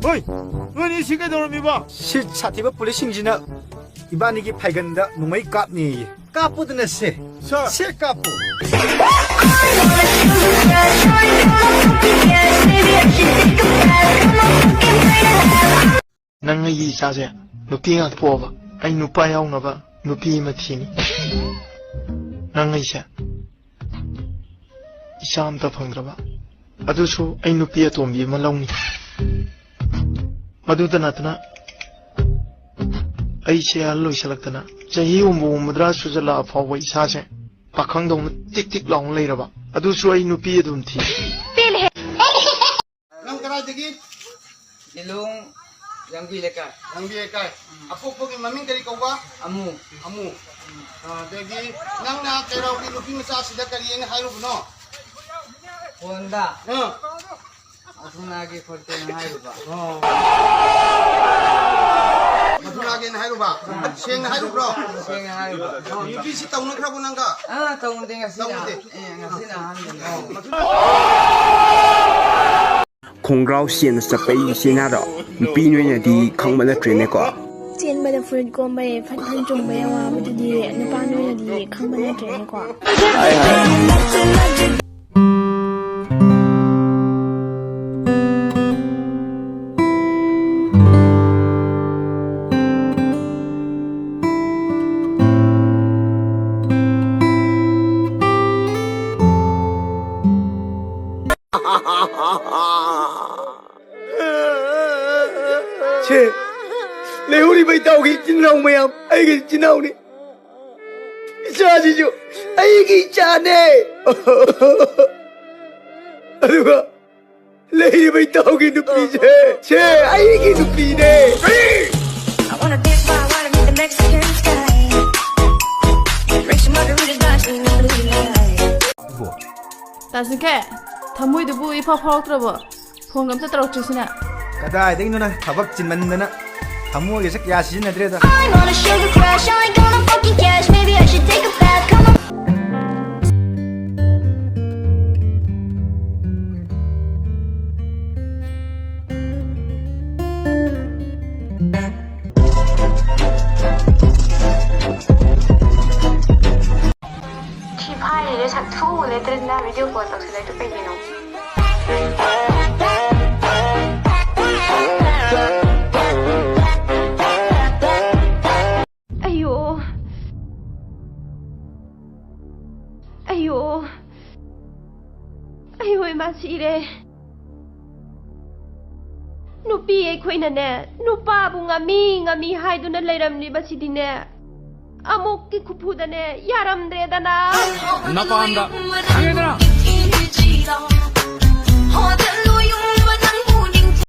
ꯍꯣꯏ ꯅꯣꯏꯅꯤ ꯁꯤ ꯀꯩꯗꯧꯔꯝꯃꯤꯕ ꯁꯤ ꯁꯥꯊꯤꯕ ꯄꯨꯂꯤꯁꯁꯤꯡꯁꯤꯅ ꯏꯕꯥꯅꯤꯒꯤ ꯐꯥꯏꯒꯟꯗ ꯅꯣꯡꯃꯩ ꯀꯥꯞꯅꯤꯌꯦ ꯀꯥꯞꯄꯨꯗꯅ ꯁꯦ ꯀꯥꯞꯄꯨ ꯅꯪ ꯑꯩꯒꯤ ꯏꯆꯥꯁꯦ ꯅꯨꯄꯤ ꯉꯥꯛ ꯄꯣꯛꯑꯕ ꯑꯩ ꯅꯨꯄꯥ ꯌꯥꯎꯅꯕ ꯅꯨꯄꯤ ꯑꯃ ꯊꯤꯅꯤ ꯅꯪ ꯑꯩꯁꯦ ꯏꯆꯥ ꯑꯝꯇ ꯐꯪꯗ꯭ꯔꯕ ꯑꯗꯨꯁꯨ ꯑꯩ ꯅꯨꯄꯤ ꯑꯇꯣꯝꯕꯤ ꯑꯃ ꯂꯧꯅꯤ ꯃꯗꯨꯗ ꯅꯠꯇꯅ ꯑꯩꯁꯦ ꯑꯍꯜ ꯑꯣꯏꯁꯜꯂꯛꯇꯅ ꯆꯍꯤ ꯍꯨꯝꯐꯨ ꯁꯨꯖꯜꯂꯛꯑ ꯐꯥꯎꯕ ꯏꯁꯥꯁꯦ ꯄꯥꯈꯪꯗꯧꯅ ꯇꯤꯛ ꯇꯤꯛ ꯂꯥꯎꯅ ꯂꯩꯔꯕ ꯑꯗꯨꯁꯨ ꯑꯩ ꯅꯨꯄꯤ ꯑꯗꯨꯝ ꯊꯤ ꯅꯪ ꯀꯗꯥꯏꯗꯒꯤ Ilong Yangbi Lekar. ꯂꯝꯕꯤ ꯂꯩꯀꯥꯏ ꯑꯄꯣꯛꯄꯒꯤ ꯃꯃꯤꯡ ꯀꯔꯤ ꯀꯧꯕ Amu. ꯑꯃꯨ ꯑꯗꯒꯤ ꯅꯪꯅ ꯀꯩꯔꯥꯎꯒꯤ ꯅꯨꯄꯤ ꯃꯆꯥꯁꯤꯗ ꯀꯔꯤ ꯍꯥꯏꯅ ꯍꯥꯏꯔꯨꯕꯅꯣ Honda. Asunagi Fortune Haiba. ꯃꯊꯨꯔꯥꯒꯦꯅ ꯍꯥꯏꯔꯨꯕ ꯁꯦꯡꯅ ꯍꯥꯏꯔꯨꯕ꯭ꯔꯣ Sing Haiba. ꯅꯨꯄꯤꯁꯤ ꯇꯧꯅꯈ꯭ꯔꯕꯣ ꯅꯪꯒ Taunting Asina. Asina Hamilton. ꯈꯣꯡꯒ꯭ꯔꯥꯎ ꯆꯦꯟꯅ ꯆꯠꯄꯒꯤ ꯆꯦꯅꯥꯗꯣ ꯅꯨꯄꯤ ꯅꯣꯏꯅꯗꯤ ꯈꯪꯕ ꯅꯠꯇ꯭ꯔꯦꯅꯦꯀꯣ ꯆꯦꯟꯕꯗ ꯐꯨꯔꯤꯠ ꯀꯣꯝꯕꯩ ꯐꯟ ꯆꯣꯡꯕꯩ ꯑꯋꯥꯕꯗꯨꯗꯤ ꯅꯨꯄꯥ ꯅꯣꯏꯅꯗꯤ ꯈꯪꯕ ꯅꯠꯇ꯭ꯔꯦꯅꯦꯀꯣ ꯁꯦ ꯂꯩꯍꯧꯔꯤꯕ ꯏꯇꯥꯎꯒꯤ ꯏꯆꯤꯟ ꯏꯅꯥꯎ ꯃꯌꯥꯝ ꯑꯩꯒꯤ ꯏꯆꯤꯟ ꯏꯅꯥꯎꯅꯤ ꯏꯆꯥꯁꯤꯁꯨ ꯑꯩꯒꯤ ꯏꯆꯥꯅꯦ ꯑꯗꯨꯒ ꯂꯩꯔꯤꯕ ꯏꯇꯥꯎꯒꯤ ꯅꯨꯄꯤꯁꯦ ꯁꯦ ꯑꯩꯒꯤ ꯅꯨꯄꯤꯅꯦ I wanna dance by water in the Mexican sky. Drink some margaritas, watch me in the blue light. ꯇꯥꯁꯤꯀꯦ ꯊꯃꯣꯏꯗꯨꯕꯨ ꯏꯐꯥꯎ ꯐꯥꯎꯔꯛꯇ꯭ꯔꯕꯣ ꯐꯣꯟꯒ ꯑꯝꯇ ꯇꯧꯔꯛꯇ꯭ꯔꯤꯁꯤꯅ ꯀꯗꯥꯏꯗꯒꯤꯅꯣ ꯅꯪ ꯊꯕꯛ ꯆꯤꯟꯃꯟꯗꯅ ꯊꯃꯣꯏꯒꯁꯦ ꯀꯌꯥ ꯁꯤꯖꯤꯟꯅꯗ꯭ꯔꯦꯗ I'm on a sugar crash, I ain't gonna fucking cash. Maybe I should take a bath. Come on. ꯐꯥꯏꯔꯦ ꯁꯛꯊꯨ ꯂꯩꯇ꯭ꯔꯦꯅ video call ꯇꯧꯁꯤꯜꯂꯛꯏꯗꯣ ꯀꯩꯒꯤꯅꯣ ꯑయ్ꯌꯣ ꯑయ్ꯌꯣ ꯑయ్ꯌꯣ ꯏꯃꯥ ꯁꯤꯔꯦ ꯅꯨꯄꯤ ꯑꯩꯈꯣꯏꯅꯅꯦ ꯅꯨꯄꯥꯕꯨ ꯉꯝꯃꯤ ꯍꯥꯏꯗꯨꯅ ꯂꯩꯔꯝꯂꯤꯕꯁꯤꯗꯤꯅꯦ ꯑꯃꯨꯛꯀꯤ ꯈꯨꯐꯨꯗꯅꯦ ꯌꯥꯔꯝꯗ꯭ꯔꯦꯗꯅ ꯅꯄꯥꯝꯗ ꯈꯪꯉꯦꯗꯅ